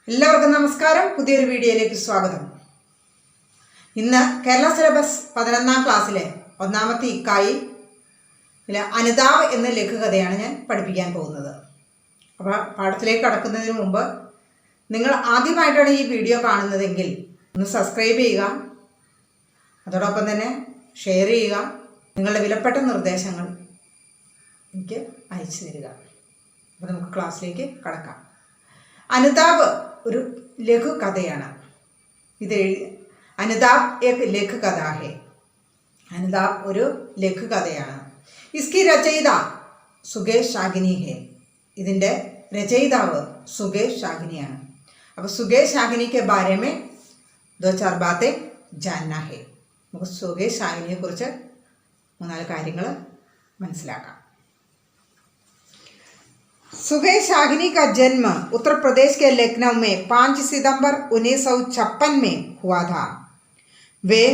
എല്ലാവർക്കും നമസ്കാരം. പുതിയൊരു വീഡിയോയിലേക്ക് സ്വാഗതം. ഇന്ന് കേരള സിലബസ് 11ാം ക്ലാസ്സിലെ ഒന്നാമത്തെ ഇക്കായി അനുതാപ് എന്ന ലഘുകഥയാണ് ഞാൻ പഠിപ്പിക്കാൻ പോകുന്നത്. അപ്പോൾ പാഠത്തിലേക്ക് കടക്കുന്നതിന് മുമ്പ് നിങ്ങൾ ആദ്യമായിട്ടാണ് ഈ വീഡിയോ കാണുന്നതെങ്കിൽ ഒന്ന് സബ്സ്ക്രൈബ് ചെയ്യുക, അതോടൊപ്പം തന്നെ ഷെയർ ചെയ്യുക, നിങ്ങളുടെ വിലപ്പെട്ട നിർദ്ദേശങ്ങൾ എനിക്ക് അയച്ചു തരിക. അപ്പോൾ നമുക്ക് ക്ലാസ്സിലേക്ക് കടക്കാം. അനുതാപ് ഒരു ലഘു കഥയാണ്. അനുതാപ് ഏക് ലഘു കഥ ഹേ. അനുതാപ് ഒരു ലഘു കഥയാണ്. ഇസ്കി രചയിത സുകേഷ് ശാഗിനി ഹേ. ഇതിൻ്റെ രചയിതാവ് സുകേഷ് ശാഗിനിയാണ്. അപ്പോൾ സുകേഷ് ശാഗിനിക്ക് ബാരേമേ ദോ ചാർ ബാത്തേ ജാനന ഹേ. നമുക്ക് സുകേഷ് ശാഗിനിയെ കുറിച്ച് 3-4 കാര്യങ്ങൾ മനസ്സിലാക്കാം. सुगेश शागिनी का जन्म उत्तर प्रदेश के लखनऊ में 5 सितंबर 1956 में हुआ था. वे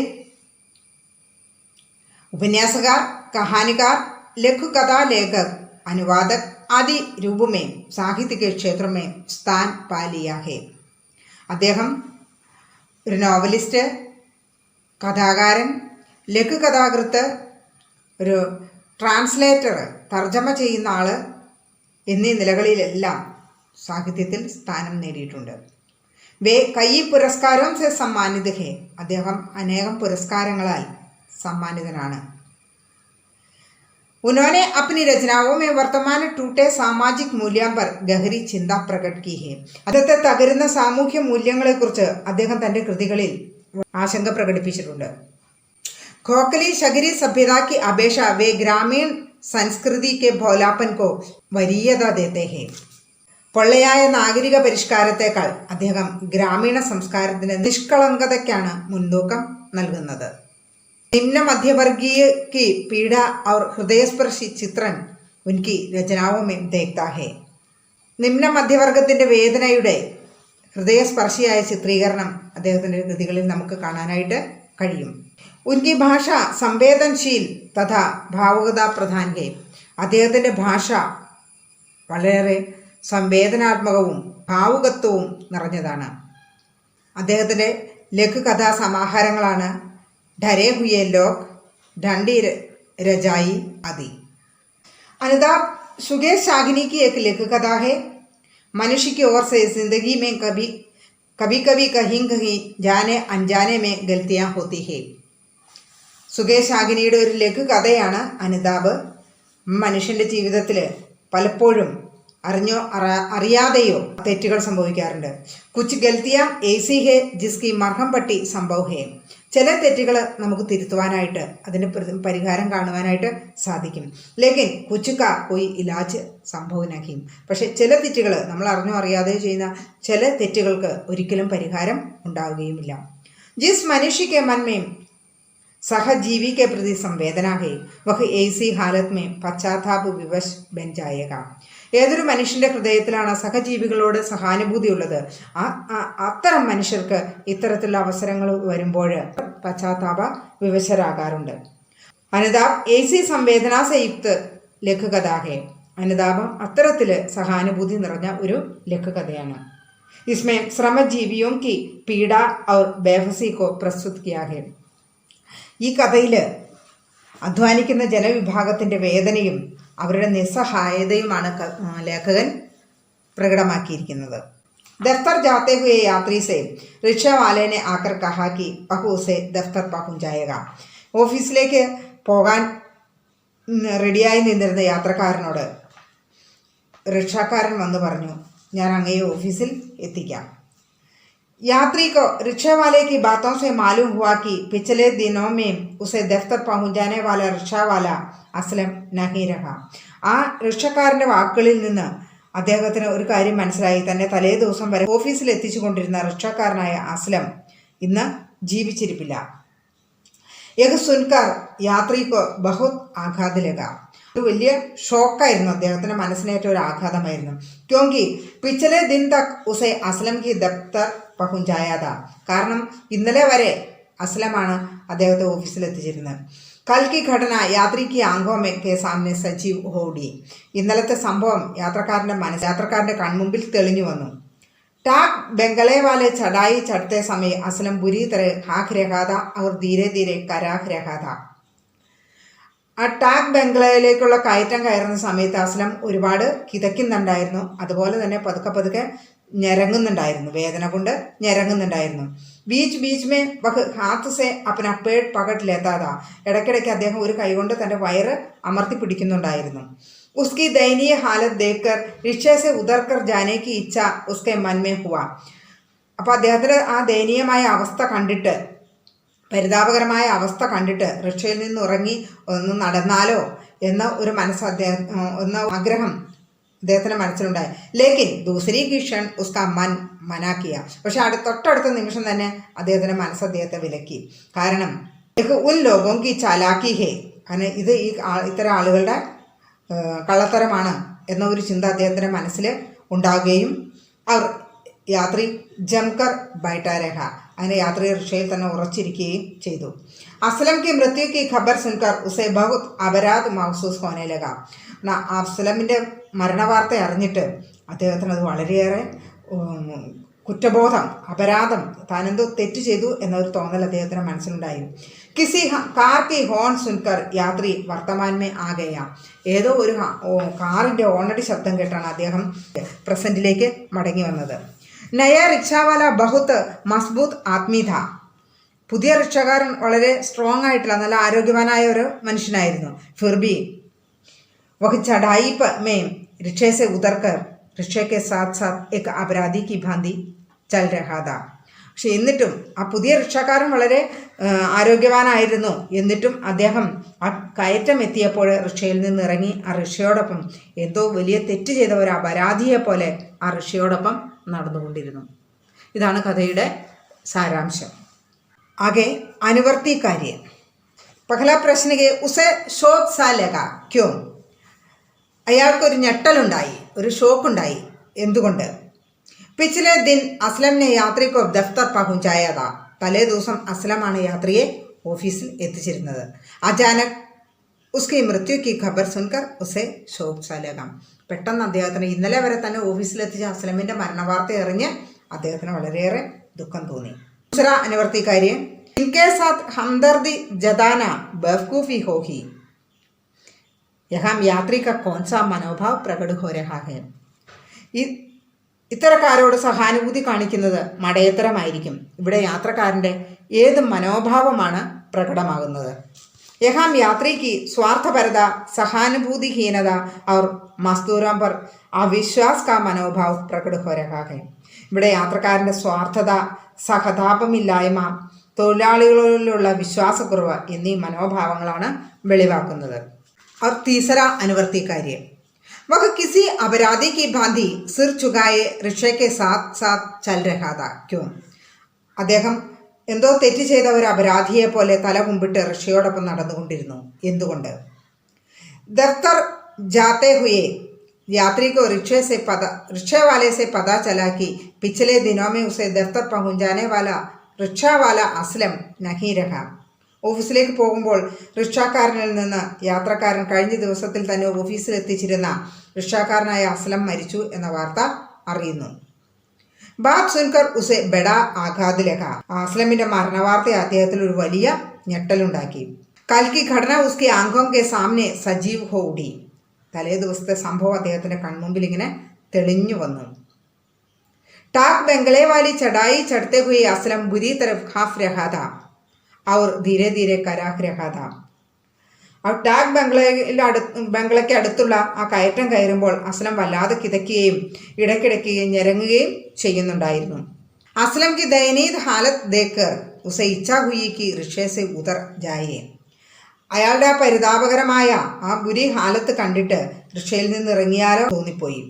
उपन्यासकार, कहानीकार, लघु कथा लेखक, अनुवादक आदि रूप में साहित्य के क्षेत्र में स्थान पा लिया है. അദ്ദേഹം ഒരു നോവലിസ്റ്റ്, കഥാകാരൻ, ലഘുകഥാകൃത്ത്, ഒരു ട്രാൻസ്ലേറ്റർ, തർജ്ജമ ചെയ്യുന്ന ആൾ എന്നീ നിലകളിലെല്ലാം സാഹിത്യത്തിൽ സ്ഥാനം നേടിയിട്ടുണ്ട്. വേ കൈ പുരസ്കാരവും സെ സമ്മാനിത ഹേ. അദ്ദേഹം അനേകം പുരസ്കാരങ്ങളാൽ സമ്മാനിതനാണ്. उन्होंने अपनी रचनाओं में वर्तमान टूटे सामाजिक मूल्यों पर गहरी चिंता प्रकट की है. അന്നത്തെ തകരുന്ന സാമൂഹ്യ മൂല്യങ്ങളെക്കുറിച്ച് അദ്ദേഹം തൻ്റെ കൃതികളിൽ ആശങ്ക പ്രകടിപ്പിച്ചിട്ടുണ്ട്. खोखली शहरी सभ्यता की अपेक्षा वे ग्रामीण संस्कृति के भोलापन को वरीयത देते हैं. പൊള്ളയായ നാഗരിക പരിഷ്കാരത്തെക്കാൾ അദ്ദേഹം ഗ്രാമീണ സംസ്കാരത്തിൻ്റെ നിഷ്കളങ്കതയ്ക്കാണ് മുൻതൂക്കം നൽകുന്നത്. निम्न मध्यवर्गीय की पीड़ा और हृदयस्पर्शी चित्रण उनकी रचनाओं में देखता है. നിമ്ന മധ്യവർഗത്തിൻ്റെ വേദനയുടെ ഹൃദയസ്പർശിയായ ചിത്രീകരണം അദ്ദേഹത്തിൻ്റെ കൃതികളിൽ നമുക്ക് കാണാനായിട്ട് കഴിയും. ഉൻകി ഭാഷ സംവേദനശീൽ തഥാ ഭാവുകത പ്രധാൻ ഹേ. അദ്ദേഹത്തിൻ്റെ ഭാഷ വളരെ സംവേദനാത്മകവും ഭാവുകത്വവും നിറഞ്ഞതാണ്. അദ്ദേഹത്തിൻ്റെ ലഘുകഥാ സമാഹാരങ്ങളാണ് ഡരെ ഹുയെ ലോക്, ഡണ്ടി രജായി ആദി. അനുതാപ് सुगेश शागिनी की एक लघु कथा है. मनुष्य की ओर से जिंदगी में कभी कभी कहीं जाने अनजाने में गलतियाँ होती है. സുകേഷ് ശാഗിനിയുടെ ഒരു ലഘു കഥയാണ് അനുതാപ്. മനുഷ്യൻ്റെ ജീവിതത്തിൽ പലപ്പോഴും അറിഞ്ഞോ അറിയാതെയോ തെറ്റുകൾ സംഭവിക്കാറുണ്ട്. കുച്ച് ഗൽത്തിയാം ഏസി ഹേ ജിസ്കി മർഹം പട്ടി സംഭവ് ഹേ. ചില തെറ്റുകൾ നമുക്ക് തിരുത്തുവാനായിട്ട്, അതിന് പരിഹാരം കാണുവാനായിട്ട് സാധിക്കും. ലേക്കിൻ കുച്ച് കാ കോയി ഇലാജ് സംഭവ് നഹീം. പക്ഷെ ചില തെറ്റുകൾ, നമ്മൾ അറിഞ്ഞോ അറിയാതെ ചെയ്യുന്ന ചില തെറ്റുകൾക്ക് ഒരിക്കലും പരിഹാരം ഉണ്ടാവുകയുമില്ല. ജിസ് മനുഷ്യ मन में सहजीवी के प्रति संवेदना है वह ऐसी हालत में पश्चाताप विवश बन जाएगा. ഏതൊരു മനുഷ്യൻ്റെ ഹൃദയത്തിലാണ് സഹജീവികളോട് സഹാനുഭൂതി ഉള്ളത്, അത്തരം മനുഷ്യർക്ക് ഇത്തരത്തിലുള്ള അവസരങ്ങൾ വരുമ്പോൾ പശ്ചാത്താപ വിവശരാകാറുണ്ട്. അനുതാപ് ഏസി സംവേദനാ സയുക്ത് ലഘുകഥാഹേ. അനുതാപം അത്തരത്തിൽ സഹാനുഭൂതി നിറഞ്ഞ ഒരു ലഘുകഥയാണ്. इसमें श्रमजीवियों की पीड़ा और बेबसी को प्रस्तुत किया है. ഈ കഥയിൽ അധ്വാനിക്കുന്ന ജനവിഭാഗത്തിൻ്റെ വേദനയും അവരുടെ നിസ്സഹായതയുമാണ് ലേഖകൻ പ്രകടമാക്കിയിരിക്കുന്നത്. ദഫ്തർ ജാത്തെ ഹുയെ യാത്രി സെ റിക്ഷ വാലെ നെ ആകർ കഹാ കി ബഹു ഉസെ ദഫ്തർ പഹുഞ്ചായേഗ. ഓഫീസിലേക്ക് പോകാൻ റെഡിയായി നിന്നിരുന്ന യാത്രക്കാരനോട് റിക്ഷക്കാരൻ വന്ന് പറഞ്ഞു, ഞാൻ അങ്ങയെ ഓഫീസിൽ എത്തിക്കാം. यात्री को रिक्शा वाले की बातों से मालूम हुआ कि पिछले दिनों में उसे दफ्तर पहुंचाने वाला रिक्शा वाला असलम नहीं रहा. ആ റിക്ഷക്കാരൻ്റെ വാക്കുകളിൽ നിന്ന് അദ്ദേഹത്തിന് ഒരു കാര്യം മനസ്സിലായി. തന്നെ തലേ ദിവസം വരെ ഓഫീസിൽ എത്തിച്ചു കൊണ്ടിരുന്ന റിക്ഷക്കാരനായ അസ്ലം ഇന്ന് ജീവിച്ചിരിപ്പില്ല. യഹ് സുൻകർ യാത്രിക്ക് ബഹുത് ആഘാത് ലഗ. ഒരു വലിയ ഷോക്കായിരുന്നു, അദ്ദേഹത്തിൻ്റെ മനസ്സിനേറ്റ ഒരു ആഘാതമായിരുന്നു. ക്യോങ്കി പിछले दिन तक उसे असलम की दफ्तर പഹുഞ്ചായാത. കാരണം ഇന്നലെ വരെ അസ്ലമാണ് അദ്ദേഹത്തെ ഓഫീസിൽ എത്തിച്ചിരുന്നത്. കൽക്കി ഘടന യാത്രിക്ക് ആങ്കോമയ്ക്ക് സാമനെ സജീവ് ഹോഡി. ഇന്നലത്തെ സംഭവം യാത്രക്കാരൻ്റെ കൺമുമ്പിൽ തെളിഞ്ഞു വന്നു. टाक बंगले वाले चढ़ाई चढ़ते समय असलम बुरी तरह खाक रहा था और धीरे धीरे कराख रहा था. ആ ടാക് ബംഗ്ലയിലേക്കുള്ള കയറ്റം കയറുന്ന സമയത്ത് അസ്ലം ഒരുപാട് കിതയ്ക്കുന്നുണ്ടായിരുന്നു. അതുപോലെ തന്നെ പതുക്കെ പതുക്കെ ഞരങ്ങുന്നുണ്ടായിരുന്നു, വേദന കൊണ്ട് ഞരങ്ങുന്നുണ്ടായിരുന്നു. ബീച്ച് ബീച്ച് മേ വഹ് ഹാത്ത് സെ അപ്പന പേട് പകട്ട് ലേത്താതാ. ഇടയ്ക്കിടയ്ക്ക് അദ്ദേഹം ഒരു കൈകൊണ്ട് തൻ്റെ വയറ് അമർത്തി പിടിക്കുന്നുണ്ടായിരുന്നു. ഉസ്കി ദയനീയ ഹാലത്ത് ദേക്കർ റിക്ഷേ സെ ഉതർക്കർ ജാനേ കി ഇച്ഛ ഉസ്കെ മൻമേ ഹുവ. അപ്പോൾ അദ്ദേഹത്തിൻ്റെ ആ ദയനീയമായ അവസ്ഥ കണ്ടിട്ട്, പരിതാപകരമായ അവസ്ഥ കണ്ടിട്ട് റിക്ഷയിൽ നിന്ന് ഇറങ്ങി ഒന്ന് നടന്നാലോ എന്ന ഒരു എന്ന ആഗ്രഹം അദ്ദേഹത്തിൻ്റെ മനസ്സിലുണ്ടായി. ലേക്കിൻ ദൂസരി കിഷൻ ഉസ്കാ മനാക്കിയ. പക്ഷെ തൊട്ടടുത്ത നിമിഷം തന്നെ അദ്ദേഹത്തിൻ്റെ മനസ്സ് അദ്ദേഹത്തെ വിലക്കി. കാരണം ഉൻ ലോകോം കി ചാലാക്കി ഹേ, കാരണം ഇത് ഇത്തരം ആളുകളുടെ കള്ളത്തരമാണ് എന്ന ഒരു ചിന്ത അദ്ദേഹത്തിൻ്റെ മനസ്സിൽ ഉണ്ടാവുകയും അവർ യാത്രി ജംകർ ബൈട്ടാരഹ, അങ്ങനെ യാത്രി റിക്ഷയിൽ തന്നെ ഉറച്ചിരിക്കുകയും ചെയ്തു. അസ്ലം കി മൃത്യു കി ഖബർ സുൻകർ ഉസേ ബഹുത് അപരാധ് മഹസൂസ് ഹോനെ ലഗ. അസ്ലമിൻ്റെ മരണവാർത്ത അറിഞ്ഞിട്ട് അദ്ദേഹത്തിന് അത് വളരെയേറെ കുറ്റബോധം, അപരാധം, താനെന്തോ തെറ്റ് ചെയ്തു എന്നൊരു തോന്നൽ അദ്ദേഹത്തിൻ്റെ മനസ്സിലുണ്ടായി. കിസി കാർ കി ഹോൺ സുൻകർ യാത്രി വർത്തമാനമേ ആകെയ. ഏതോ ഒരു കാറിൻ്റെ ഹോണടി ശബ്ദം കേട്ടാണ് അദ്ദേഹം പ്രസൻറ്റിലേക്ക് മടങ്ങി വന്നത്. നയ റിക്ഷാവാല ബഹുത്ത് മസ്ബൂത്ത് ആത്മീ ഥ. പുതിയ റിക്ഷക്കാരൻ വളരെ സ്ട്രോങ് ആയിട്ടുള്ള നല്ല ആരോഗ്യവാനായ ഒരു മനുഷ്യനായിരുന്നു. ഫിർബി വഹ് ചടായി മേ റിക്ഷേ സെ ഉതർക്കർ റിക്ഷേ കെ സാത്ത് സാത്ത് എക് അപരാധി കി ഭാന്തി ചൽ രഹാ ഥാ. പക്ഷെ എന്നിട്ടും ആ പുതിയ റിക്ഷക്കാരൻ വളരെ ആരോഗ്യവാനായിരുന്നു. എന്നിട്ടും അദ്ദേഹം ആ കയറ്റം എത്തിയപ്പോൾ റിക്ഷയിൽ നിന്ന് ഇറങ്ങി ആ റിക്ഷയോടൊപ്പം എന്തോ വലിയ തെറ്റ് ചെയ്ത ഒരു അപരാധിയെ പോലെ ആ റിക്ഷയോടൊപ്പം നടന്നുകൊണ്ടിരുന്നു. ഇതാണ് കഥയുടെ സാരാംശം. ആകെ അനുവർത്തി കാര്യ. പഹല പ്രശ്നകെ ഉസെ ഷോക്ക് സാ ലഗ ക്യോ. അയാൾക്കൊരു ഞെട്ടലുണ്ടായി, ഒരു ഷോക്കുണ്ടായി. എന്തുകൊണ്ട്? പിछले दिन അസ്ലം ने यात्री को दफ्तर पहुंचाया था. തലേ ദിവസം അസ്ലമാണ് യാത്രിയെ ഓഫീസിൽ എത്തിച്ചിരുന്നത്. അചാനക് ഉസ്കി മൃത്യു കി ഖബർ സുൻകർ ഉസെ ഷോക്ക് സാ ലഗ. പെട്ടെന്ന് അദ്ദേഹത്തിന് ഇന്നലെ വരെ തന്നെ ഓഫീസിലെത്തിച്ച അസ്ലമിൻ്റെ മരണവാർത്ത അറിഞ്ഞ് അദ്ദേഹത്തിന് വളരെയേറെ ദുഃഖം തോന്നി. ദൂസര അനുവർത്തി കാര്യം. ഇൻകെ സാത്ത് ഹംദർദി ജതാന ബവ്കൂഫി ഹോഹി. യഹാം യാത്രി കാ കോൺ സാ മനോഭാവ് പ്രകട് ഹോ രഹാ ഹെ. ഇത്തരക്കാരോട് സഹാനുഭൂതി കാണിക്കുന്നത് മടയത്തരമായിരിക്കും. ഇവിടെ യാത്രക്കാരൻ്റെ ഏത് മനോഭാവമാണ് പ്രകടമാകുന്നത്? യഹാം യാത്രിക്ക് സ്വാർത്ഥപരത, സഹാനുഭൂതിഹീനത और മസ്ദൂരോं पर അവിശ്വാസ് കാ മനോഭാവ് പ്രകട് ഹോ രഹാ ഹെ. ഇവിടെ യാത്രക്കാരൻ്റെ സ്വാർത്ഥത, സഹതാപമില്ലായ്മ, തൊഴിലാളികളിലുള്ള വിശ്വാസക്കുറവ് എന്നീ മനോഭാവങ്ങളാണ് വെളിവാക്കുന്നത്. और तीसरा अनुवर्ती कार्य. वह किसी अपराधी की भांति सिर चुकाए रिक्शे के साथ साथ चल रहा था. क्यों? അദ്ദേഹം എന്തോ തെറ്റ് ചെയ്ത ഒരു അപരാധിയെ പോലെ തല കുമ്പിട്ട് റിക്ഷയോടൊപ്പം നടന്നുകൊണ്ടിരുന്നു. എന്തുകൊണ്ട്? ദഫ്തർ ജാത്തെ ഹുയെ यात्री को रिक्शे वाले से पता चला कि पिछले दिनों में उसे दफ्तर पहुंचाने वाला रिक्शा वाला असलम नहीं रहा. ഓഫീസിലേക്ക് പോകുമ്പോൾ റിക്ഷാക്കാരനിൽ നിന്ന് യാത്രക്കാരൻ കഴിഞ്ഞ ദിവസത്തിൽ തന്നെ ഓഫീസിലെത്തിച്ചിരുന്ന റിക്ഷാക്കാരനായ അസ്ലം മരിച്ചു എന്ന വാർത്ത അറിയുന്നു. ബാബ് സുൻകർ ഉസെ ബെഡ ആഘാത് ലഗ. അസ്ലമിൻ്റെ മരണവാർത്ത അദ്ദേഹത്തിൽ ഒരു വലിയ ഞെട്ടലുണ്ടാക്കി. കൽക്കി ഘടന ഉസ്കി ആംഖോം കെ സാമനെ സജീവ് ഹോ ഉടി. തലേ ദിവസത്തെ സംഭവം അദ്ദേഹത്തിൻ്റെ കൺമുമ്പിൽ ഇങ്ങനെ തെളിഞ്ഞു വന്നു. ടാക് ബംഗലെ വാലി ചടായി ചढ़ते हुए असलम बुरी तरफ खाफ रहा था और धीरे धीरे कराख रहा था. ടാക് ബംഗ്ലയ്ക്ക് അടുത്തുള്ള ആ കയറ്റം കയറുമ്പോൾ അസ്ലം വല്ലാതെ കിതയ്ക്കുകയും ഇടയ്ക്കിടയ്ക്ക് ഞരങ്ങുകയും ചെയ്യുന്നുണ്ടായിരുന്നു. അസ്ലം കി ദയനീയ ഹാലത്ത് ദേക്കർ ഉസെ ഇച്ഛാ ഹുയി കി റിക്ഷേ സെ ഉതർ ജായേ. അയാളുടെ ആ പരിതാപകരമായ ആ ബുരി ഹാലത്ത് കണ്ടിട്ട് റിക്ഷയിൽ നിന്ന് ഇറങ്ങിയാലോ തോന്നിപ്പോയി.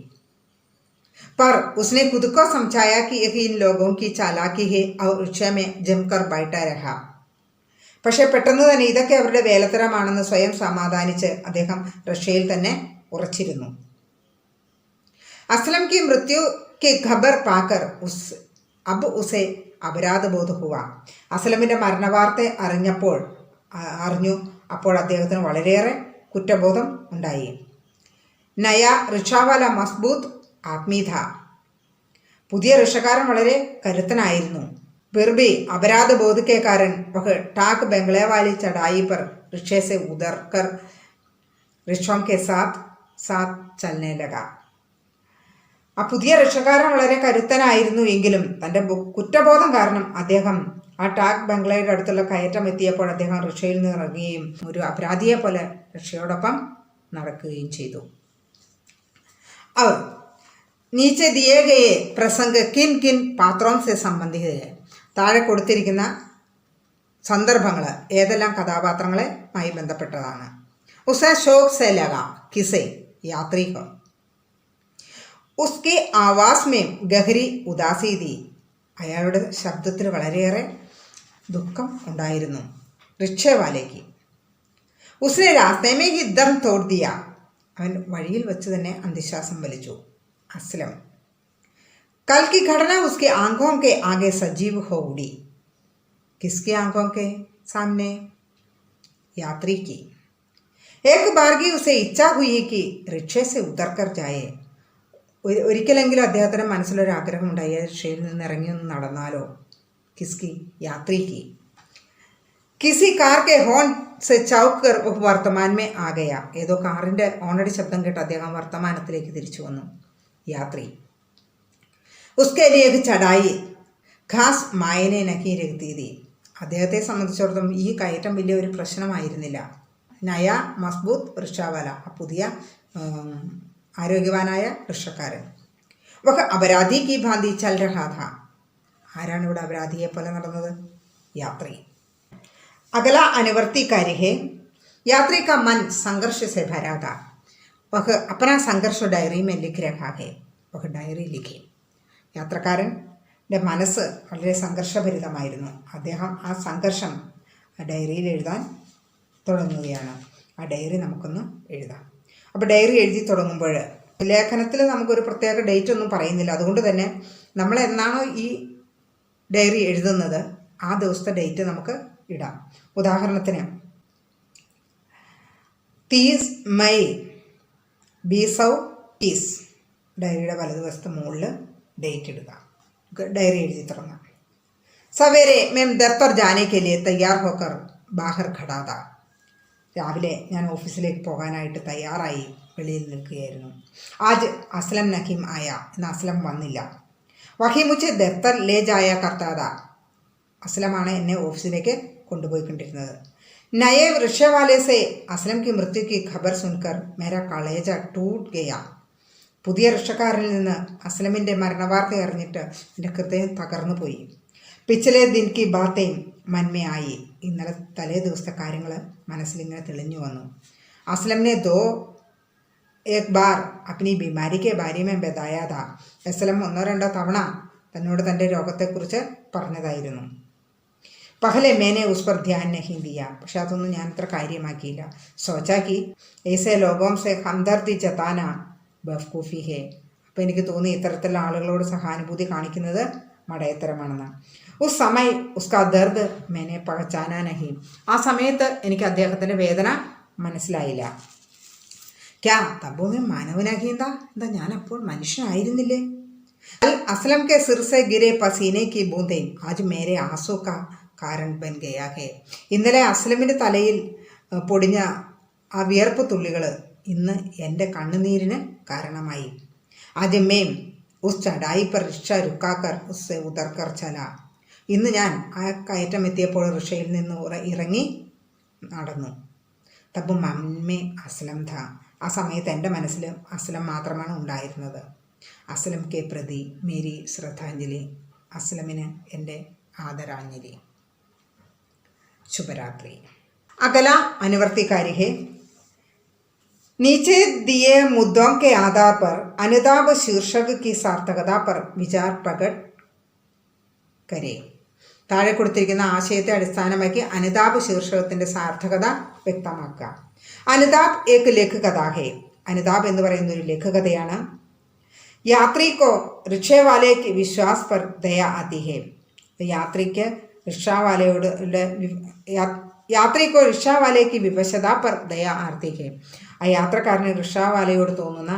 पर उसने खुद को समझाया कि इन लोगों की चालाकी है और रिक्शा में जमकर बैठा रहा. പക്ഷെ പെട്ടെന്ന് തന്നെ ഇതൊക്കെ അവരുടെ വേലത്തരമാണെന്ന് സ്വയം സമാധാനിച്ച് അദ്ദേഹം റിക്ഷയിൽ തന്നെ ഉറച്ചിരുന്നു. അസ്ലം കി മൃത്യു കി ഖബർ പാക്കർ അബ് ഉസെ അപരാധ ബോധ ഹുവ. അസ്ലമിൻ്റെ മരണവാർത്ത അറിഞ്ഞു. അപ്പോൾ അദ്ദേഹത്തിന് വളരെയേറെ കുറ്റബോധം ഉണ്ടായി. നയ റിക്ഷാവാല മസ്ബൂത്ത് ആത്മീ ഥ. പുതിയ റിക്ഷക്കാരൻ വളരെ കരുത്തനായിരുന്നു. फिर अपराध बोध के कारण वह टाक बंगले वाली चढ़ाई पर रिक्शे से उतरकर रिक्शों के साथ साथ चलने लगा. ആ പുതിയ റിക്ഷക്കാരൻ വളരെ കരുത്തനായിരുന്നു എങ്കിലും തൻ്റെ കുറ്റബോധം കാരണം അദ്ദേഹം ആ ടാക് ബംഗ്ലയുടെ അടുത്തുള്ള കയറ്റം എത്തിയപ്പോൾ അദ്ദേഹം റിക്ഷയിൽ നിന്ന് ഇറങ്ങുകയും ഒരു അപരാധിയെ പോലെ റിക്ഷയോടൊപ്പം നടക്കുകയും ചെയ്തു. അവർ നീച്ചെ ദിയേ ഗയേ പ്രസംഗ് കിൻ കിൻ പാത്രോം സെ സംബന്ധിത, താഴെ കൊടുത്തിരിക്കുന്ന സന്ദർഭങ്ങൾ ഏതെല്ലാം കഥാപാത്രങ്ങളുമായി ബന്ധപ്പെട്ടതാണ്. ഉസേ ഷോക് സെ ലഗ കിസെ യാത്രി ഹോ, ഉസ്കി ആവാസ് മേ ഗഹരി ഉദാസി തി, അയാളുടെ ശബ്ദത്തിൽ വളരെയേറെ ദുഃഖം ഉണ്ടായിരുന്നു റിക്ഷവാലേക്ക്. ഉസ്നെ രാസ്തേ മേ ഹി ദം തോട് ദിയ, അവൻ വഴിയിൽ വെച്ച് തന്നെ അന്ത്യശ്വാസം വലിച്ചു. असलम कल की घटना उसके आंखों के आगे सजीव हो उड़ी. किसकी आंखों के सामने? यात्री की. एक बार की उसे इच्छा हुई कि रिक्शे से उतर कर जाए. ഒരിക്കലെങ്കിലും അദ്ദേഹത്തിന് മനസ്സിലൊരു ആഗ്രഹമുണ്ടായി റിക്ഷയിൽ നിന്ന് ഇറങ്ങി ഒന്ന് നടന്നാലോ. കിസ്കി? യാത്രിക്ക്. കിസി കാർ കെ ഹോൺ സെ ചൗക്ക് കർ വർത്തമാൻ മേ ആ ഗയ, ഏതോ കാറിൻ്റെ ഹോണടി ശബ്ദം കേട്ട് അദ്ദേഹം വർത്തമാനത്തിലേക്ക് തിരിച്ചു വന്നു. യാത്രി. ഉസ്കെ ലിയേ ചടായി ഖാസ് മായനെ നഹി രഖ്തി തി, അദ്ദേഹത്തെ സംബന്ധിച്ചിടത്തോളം ഈ കയറ്റം വലിയ ഒരു പ്രശ്നമായിരുന്നില്ല. നയ മസ്ബൂത്ത് റിക്ഷാവാല, ആ പുതിയ ആരോഗ്യവാനായ റിക്ഷക്കാരൻ. വഹ അപരാധി കി ഭാന്തി ചൽ രഹാ ഥാ, ആരാണ് ഇവിടെ അപരാധിയെ പോലെ നടന്നത്? യാത്രി. അഗല അനുവർത്തി कार्य है. यात्री का मन संघर्ष से भरा था. वह अपना संघर्ष डायरी में लिख रहा है. वह डायरी लिखी. യാത്രക്കാരൻ്റെ മനസ്സ് വളരെ സംഘർഷഭരിതമായിരുന്നു. അദ്ദേഹം ആ സംഘർഷം ഡയറിയിൽ എഴുതാൻ തുടങ്ങുകയാണ്. ആ ഡയറി നമുക്കൊന്ന് എഴുതാം. അപ്പോൾ ഡയറി എഴുതി തുടങ്ങുമ്പോൾ ലേഖനത്തിൽ നമുക്കൊരു പ്രത്യേക ഡേറ്റ് ഒന്നും പറയുന്നില്ല. അതുകൊണ്ട് തന്നെ നമ്മൾ എന്നാണോ ഈ ഡയറി എഴുതുന്നത് ആ ദിവസത്തെ ഡേറ്റ് നമുക്ക് ഇടാം. ഉദാഹരണത്തിന് 30 മെയ് 2020, ഡയറിയുടെ വലതുവശത്ത് മുകളിൽ ഡേറ്റ് ഇടുക. ഡയറി എഴുതി തുടങ്ങാം. സവേരെ മേം ദഫ്തർ ജാനെ കെ ലിയെ തയ്യാർ ഹോക്കർ ബാഹർ ഖടാ താ, രാവിലെ ഞാൻ ഓഫീസിലേക്ക് പോകാനായിട്ട് തയ്യാറായി വെളിയിൽ നിൽക്കുകയായിരുന്നു. ആജ് അസ്ലം നഹീം ആയ, ഇന്ന് അസ്ലം വന്നില്ല. വഹി മുझे ദഫ്തർ ലേ ജായ കർത്താ താ, അസ്ലമാണ് എന്നെ ഓഫീസിലേക്ക് കൊണ്ടുപോയിക്കൊണ്ടിരുന്നത്. നയേ റിക്ഷവാലെ സെ അസ്ലം കി മൃത്യു കി ഖബർ സുൻകർ മേരാ കളേജ ടൂട്ട് ഗയ, പുതിയ റിക്ഷക്കാരനിൽ നിന്ന് അസ്ലമിൻ്റെ മരണവാർത്ത അറിഞ്ഞിട്ട് എൻ്റെ ഹൃദയം തകർന്നു പോയി. പിछले दिन की बातें मन में आई, ഇന്നലെ തലേ ദിവസത്തെ കാര്യങ്ങൾ മനസ്സിലിങ്ങനെ തെളിഞ്ഞു വന്നു. അസ്ലം ने दो एक बार अपनी बीमारी के बारे में बताया था. അസ്ലം ഒന്നോ രണ്ടോ തവണ തന്നോട് തൻ്റെ രോഗത്തെക്കുറിച്ച് പറഞ്ഞതായിരുന്നു. പഹലെ മേനെ ഉസ് पर ध्यान नहीं दिया, പക്ഷെ അതൊന്നും ഞാൻ അത്ര കാര്യമാക്കിയില്ല. सोचा कि ऐसे लोगों से हमदर्दी जताना बेवकूफ़ी है, അപ്പോൾ എനിക്ക് തോന്നി ഇത്തരത്തിലുള്ള ആളുകളോട് സഹാനുഭൂതി കാണിക്കുന്നത് മടയത്തരമാണെന്ന്. ഉസ് സമയ ഉസ്കാ ദർദ് മേനെ പഹച്ചാനാ നഹി, ആ സമയത്ത് എനിക്ക് അദ്ദേഹത്തിൻ്റെ വേദന മനസ്സിലായില്ല. ക്യാ തബോമേ മാനവനാകിയെന്താ, എന്താ ഞാൻ അപ്പോൾ മനുഷ്യനായിരുന്നില്ലേ? അസ്ലം കെ സിർ സെ ഗിരെ പസീനെ കി ബൂന്തേ ആജ് മേരെ ആസോ കാ കാരൺ ബൻ ഗയാ ഹേ, ഇന്നലെ അസ്ലമിൻ്റെ തലയിൽ പൊടിഞ്ഞ ആ വിയർപ്പ് തുള്ളികൾ ഇന്ന് എൻ്റെ കണ്ണുനീരിന് കാരണമായി. ആദ്യം മേം ഉസ് ചടായി पर रिक्शा रुकाकर उससे उतरकर चला, ഇന്ന് ഞാൻ ആ കയറ്റം എത്തിയപ്പോൾ റിക്ഷയിൽ നിന്ന് ഇറങ്ങി നടന്നു. തബ് മമ്മേ അസ്ലം ഥാ, ആ സമയത്ത് എൻ്റെ മനസ്സിൽ അസ്ലം മാത്രമാണ് ഉണ്ടായിരുന്നത്. അസ്ലം കെ പ്രതി മേരി ശ്രദ്ധാഞ്ജലി, അസ്ലമിന് എൻ്റെ ആദരാഞ്ജലി. ശുഭരാത്രി. അകല അനുവർത്തി कार्य है. नीचे दिए मुद्दों के आधार पर अनुताप शीर्षक की सार्थकता पर विचार प्रकट करें. താഴെ കൊടുത്തിരിക്കുന്ന ആശയത്തെ അടിസ്ഥാനമാക്കി അനുതാപ് ശീർഷകത്തിൻ്റെ സാർത്ഥകത വ്യക്തമാക്കുക. അനുതാപ് ഏക് ലഘുകഥ ഹേ, അനുതാപ് എന്ന് പറയുന്ന ഒരു ലഘുകഥയാണ്. യാത്രിക്കോ റിക്ഷവാലേക്ക് വിശ്വാസ് പർ ദയ ആതി ഹേ, യാത്രിക്ക് റിക്ഷാവാലയോട് യാത്രിക്കോ റിക്ഷാവാലേക്ക് വിവശത പർ ദയ ആർത്തി ഹേ, ആ യാത്രക്കാരന് റിക്ഷാവാലയോട് തോന്നുന്ന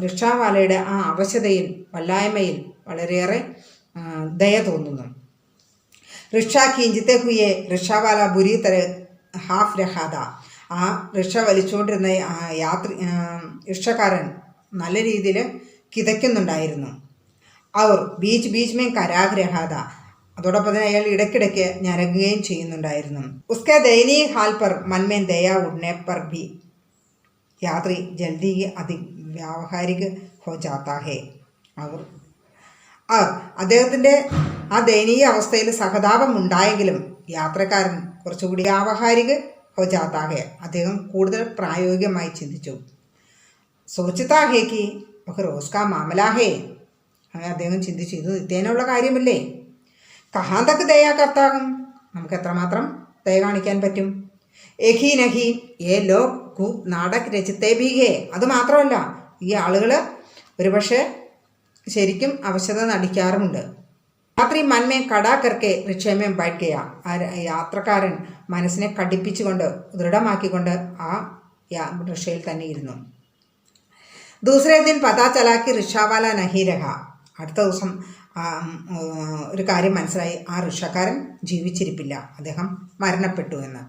റിക്ഷാവാലയുടെ ആ അവശതയിൽ വല്ലായ്മയിൽ വളരെയേറെ ദയ തോന്നുന്നു. റിക്ഷ കീഞ്ചിത്തെ ഹുയെ റിക്ഷാവാല ബുരി തര ഹാഫ് രഹാദ. ആ റിക്ഷ വലിച്ചുകൊണ്ടിരുന്ന റിക്ഷക്കാരൻ നല്ല രീതിയിൽ കിതയ്ക്കുന്നുണ്ടായിരുന്നു. അവർ ബീച്ച് ബീച്ച് മേ കരാഗ് രഹാദ. അതോടൊപ്പം തന്നെ അയാൾ ഇടയ്ക്കിടയ്ക്ക് ഞരങ്ങുകയും ചെയ്യുന്നുണ്ടായിരുന്നു. ഉസ്കെ ദയനീയ ഹാൽ പർ മൻമേൻ ദയ ഉടനെ പർ ഭി യാത്രി ജൽദി അതി വ്യാവഹാരിക ഹോ ജാത്താ ഹേ. അവർ അദ്ദേഹത്തിൻ്റെ ആ ദയനീയ അവസ്ഥയിൽ സഹതാപം ഉണ്ടായെങ്കിലും യാത്രക്കാരൻ കുറച്ചുകൂടി വ്യാവഹാരിക ഹോ ജാത്താ ഹേ. അദ്ദേഹം കൂടുതൽ പ്രായോഗികമായി ചിന്തിച്ചു. സോച്ചിത്താ ഹേ കി റോസ് കാ മാമലാ ഹേ. അദ്ദേഹം ചിന്തിച്ചു, ഇത് നിത്യേനുള്ള കാര്യമല്ലേ. കഹാൻ തക്ക് ദയാ കർത്താകും, നമുക്ക് എത്രമാത്രം ദയ കാണിക്കാൻ പറ്റും. എഹി നഹി ഏ ലോക് ഖൂബ് നാടക് രചിത്തേ ഭീകേ. അതുമാത്രമല്ല, ഈ ആളുകൾ ഒരുപക്ഷെ ശരിക്കും അവശത നടിക്കാറുമുണ്ട്. രാത്രി മന്മേ കടാക്കർക്ക് റിക്ഷമേ ബൈഠിക്കുക. ആ യാത്രക്കാരൻ മനസ്സിനെ കടിപ്പിച്ചുകൊണ്ട് ദൃഢമാക്കിക്കൊണ്ട് ആ റിക്ഷയിൽ തന്നെ ഇരുന്നു. ദൂസരേ ദിൻ പതാ ചലാക്കി റിക്ഷാവാല നഹി രഹ. അടുത്ത ദിവസം ഒരു കാര്യം മനസ്സിലായി, ആ റിക്ഷക്കാരൻ ജീവിച്ചിരിപ്പില്ല, അദ്ദേഹം മരണപ്പെട്ടു എന്ന്.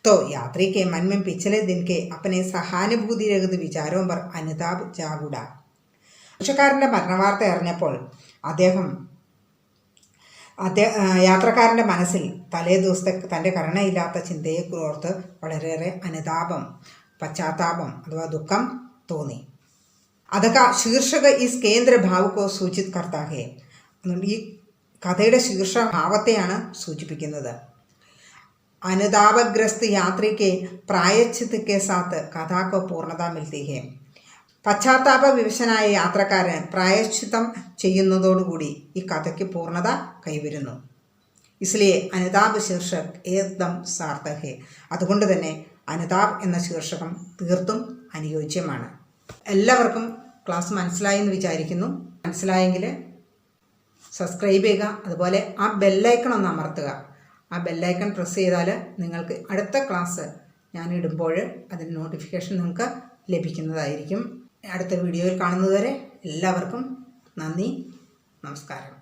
തോ യാത്രിക്ക് മന്മൻ പിछले दिन के अपने സഹാനുഭൂതി രഹിത വിചാരവും പർ അനുതാപ് ജാഗുട. റിക്ഷക്കാരൻ്റെ മരണവാർത്ത അറിഞ്ഞപ്പോൾ യാത്രക്കാരൻ്റെ മനസ്സിൽ തലേ ദിവസത്തെ തൻ്റെ കരുണയില്ലാത്ത ചിന്തയെ ഓർത്ത് വളരെയേറെ അനുതാപം, പശ്ചാത്താപം അഥവാ ദുഃഖം തോന്നി. അതൊക്കെ ശീർഷക ഈസ് കേന്ദ്ര ഭാവക്കോ സൂചിത് കർത്താ ഹേ. ഈ കഥയുടെ ശീർഷഭാവത്തെയാണ് സൂചിപ്പിക്കുന്നത്. അനുതാപഗ്രസ്ത് യാത്രിക്ക് പ്രായശ്ചിത് കെ സാത്ത് കഥാക്കോ പൂർണ്ണത മിൽത്തി ഹേ. പശ്ചാത്താപ വിവശനായ യാത്രക്കാരൻ പ്രായശ്ചിത്തം ചെയ്യുന്നതോടുകൂടി ഈ കഥയ്ക്ക് പൂർണ്ണത കൈവരുന്നു. ഇസ്ലിയെ അനുതാപ് ശീർഷക് ഏകദം സാർത്ഥ ഹേ. അതുകൊണ്ട് തന്നെ അനുതാപ് എന്ന ശീർഷകം തീർത്തും അനുയോജ്യമാണ്. എല്ലാവർക്കും ക്ലാസ് മനസ്സിലായി എന്ന് വിചാരിക്കുന്നു. മനസ്സിലായെങ്കിൽ സബ്സ്ക്രൈബ് ചെയ്യുക. അതുപോലെ ആ ബെല്ലൈക്കൺ ഒന്ന് അമർത്തുക. ആ ബെല്ലൈക്കൺ പ്രസ് ചെയ്താൽ നിങ്ങൾക്ക് അടുത്ത ക്ലാസ് ഞാൻ ഇടുമ്പോൾ അതിൻ്റെ നോട്ടിഫിക്കേഷൻ നിങ്ങൾക്ക് ലഭിക്കുന്നതായിരിക്കും. അടുത്ത വീഡിയോയിൽ കാണുന്നതുവരെ എല്ലാവർക്കും നന്ദി, നമസ്കാരം.